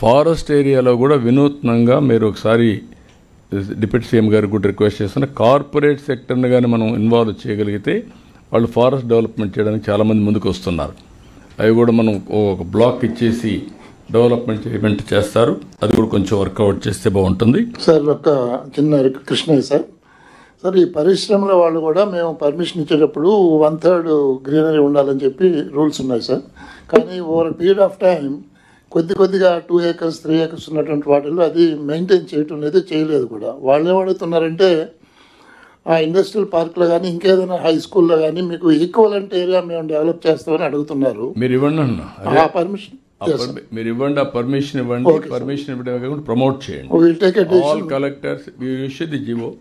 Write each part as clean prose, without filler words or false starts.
Forest ఏరియాలో కూడా వినూత్నంగా మీరు ఒకసారి డిప్యూటీ సీఎం గారికి కూడా రిక్వెస్ట్ చేస్తున్నా, కార్పొరేట్ సెక్టర్ని కానీ మనం ఇన్వాల్వ్ చేయగలిగితే వాళ్ళు ఫారెస్ట్ డెవలప్మెంట్ చేయడానికి చాలామంది ముందుకు వస్తున్నారు. అవి కూడా మనం ఒక బ్లాక్ ఇచ్చేసి డెవలప్మెంట్ చేస్తారు. అది కూడా కొంచెం వర్కౌట్ చేస్తే బాగుంటుంది. సార్ ఒక చిన్న కృష్ణయ్య సార్ ఈ పరిశ్రమల వాళ్ళు కూడా మేము పర్మిషన్ ఇచ్చేటప్పుడు 1/3 గ్రీనరీ ఉండాలని చెప్పి రూల్స్ ఉన్నాయి సార్. కానీ ఓవర్ పీరియడ్ ఆఫ్ టైం కొద్దిగా 2 acres 3 acres ఉన్నటువంటి వాటిల్లో అది మెయింటైన్ చేయటం లేదు, చేయలేదు కూడా. వాళ్ళు ఏమడుగుతున్నారంటే ఆ ఇండస్ట్రియల్ పార్క్లో కానీ ఇంకేదైనా హై స్కూల్లో కానీ మీకు ఈక్వలెంట్ ఏరియా మేము డెవలప్ చేస్తామని అడుగుతున్నారు. మీరు ఇవ్వండి అన్న, పర్మిషన్ మీరు ఇవ్వండి, ఆ పర్మిషన్ ఇవ్వండి. పర్మిషన్ ఇవ్వడమే కాకుండా ప్రమోట్ చేయండి. All collectors the GO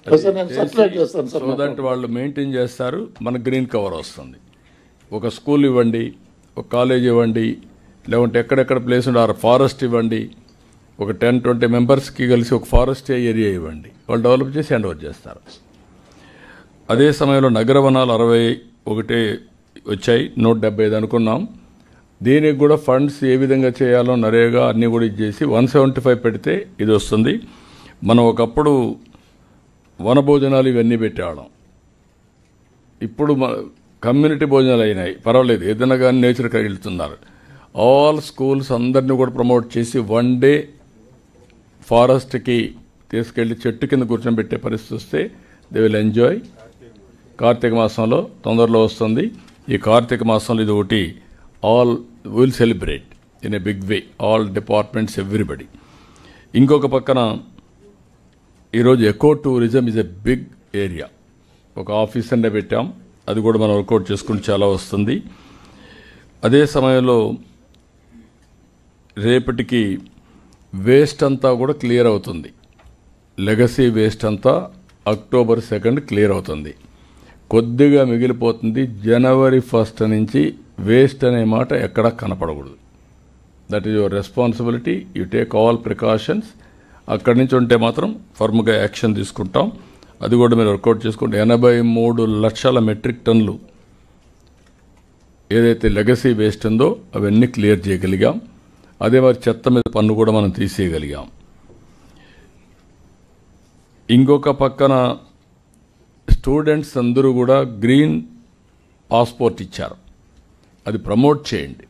so that వాళ్ళు మెయింటైన్ చేస్తారు. మన గ్రీన్ కవర్ వస్తుంది. ఒక స్కూల్ ఇవ్వండి, ఒక కాలేజ్ ఇవ్వండి, లేకుంటే ఎక్కడెక్కడ ప్లేస్ ఉండే ఆ ఫారెస్ట్ ఇవ్వండి. ఒక 10-20 మెంబర్స్కి కలిసి ఒక ఫారెస్ట్ ఏరియా ఇవ్వండి. వాళ్ళు డెవలప్ చేసి హ్యాండ్ ఓవర్ చేస్తారు. అదే సమయంలో నగర వనాలు 61 వచ్చాయి, 175 అనుకున్నాం. దీనికి కూడా ఫండ్స్ ఏ విధంగా చేయాలో నరేగా అన్నీ కూడా ఇచ్చేసి 175 పెడితే ఇది వస్తుంది. మనం ఒకప్పుడు వన భోజనాలు ఇవన్నీ పెట్టేవాళ్ళం. ఇప్పుడు కమ్యూనిటీ భోజనాలు అయినాయి, పర్వాలేదు, ఏదైనా కానీ నేచర్కి వెళ్తున్నారు. ఆల్ స్కూల్స్ అందరినీ కూడా ప్రమోట్ చేసి 1 day ఫారెస్ట్కి తీసుకెళ్లి చెట్టు కింద కూర్చొని పెట్టే పరిస్థితి వస్తే దే విల్ ఎంజాయ్. కార్తీక మాసంలో తొందరలో వస్తుంది. ఈ కార్తీక మాసంలో ఇది ఒకటి all will celebrate in a big way, all departments, everybody. ఇంకొక పక్కన ఈరోజు eco tourism is a big area. ఒక ఆఫీసర్నే పెట్టాం, అది కూడా మనం వర్కౌట్ చేసుకుని చాలా వస్తుంది. అదే సమయంలో రేపటికి వేస్ట్ అంతా కూడా క్లియర్ అవుతుంది. లెగసీ వేస్ట్ అంతా October 2 క్లియర్ అవుతుంది. కొద్దిగా మిగిలిపోతుంది. January 1 నుంచి వేస్ట్ అనే మాట ఎక్కడా కనపడకూడదు. That is your responsibility. You take all precautions. అక్కడి నుంచి ఉంటే మాత్రం ఫర్మ్గా యాక్షన్ తీసుకుంటాం. అది కూడా మీరు వర్కౌట్ చేసుకుంటే 83 లక్షల మెట్రిక్ టన్నులు ఏదైతే లెగసీ వేస్ట్ ఉందో అవన్నీ క్లియర్ చేయగలిగాం. అదే మరి చెత్త మీద పన్ను కూడా మనం తీసేయగలిగాం. ఇంకొక పక్కన స్టూడెంట్స్ అందరూ కూడా గ్రీన్ పాస్పోర్ట్ ఇచ్చారు, అది ప్రమోట్ చేయండి.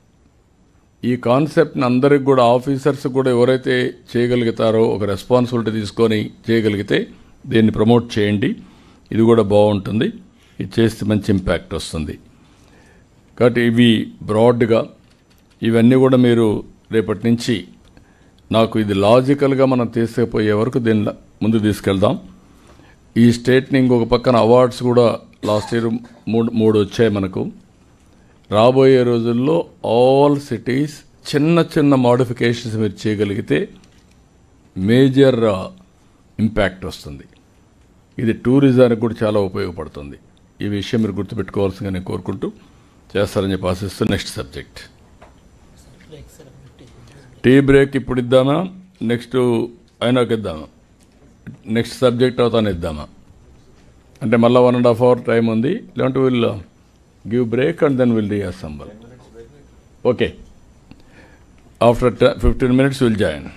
ఈ కాన్సెప్ట్ని అందరికి కూడా ఆఫీసర్స్ కూడా ఎవరైతే చేయగలుగుతారో ఒక రెస్పాన్సిబిలిటీ తీసుకొని చేయగలిగితే దీన్ని ప్రమోట్ చేయండి. ఇది కూడా బాగుంటుంది. ఇది చేస్తే మంచి ఇంపాక్ట్ వస్తుంది. కాబట్టి ఇవి బ్రాడ్గా ఇవన్నీ కూడా మీరు రేపటి నుంచి నాకు ఇది లాజికల్గా మనం తీసుకుపోయే వరకు దీన్ని ముందు తీసుకెళ్దాం. ఈ స్టేట్ని ఇంకొక పక్కన అవార్డ్స్ కూడా లాస్ట్ ఇయర్ మూడు వచ్చాయి మనకు. రాబోయే రోజుల్లో ఆల్ సిటీస్ చిన్న మోడిఫికేషన్స్ మీరు చేయగలిగితే మేజర్ ఇంపాక్ట్ వస్తుంది. ఇది టూరిజానికి కూడా చాలా ఉపయోగపడుతుంది. ఈ విషయం మీరు గుర్తుపెట్టుకోవాల్సిందిగా నేను కోరుకుంటూ చేస్తారని చెప్పి ఆశిస్తూ నెక్స్ట్ సబ్జెక్ట్ టీ బ్రేక్ ఇప్పుడు ఇద్దామా, నెక్స్ట్ అయినాక ఇద్దామా, నెక్స్ట్ సబ్జెక్ట్ అవుతానే ఇద్దామా? అంటే మళ్ళీ 1.5 hour టైం ఉంది. లేదంటే will give break and then will reassemble. Okay, after 15 minutes will join.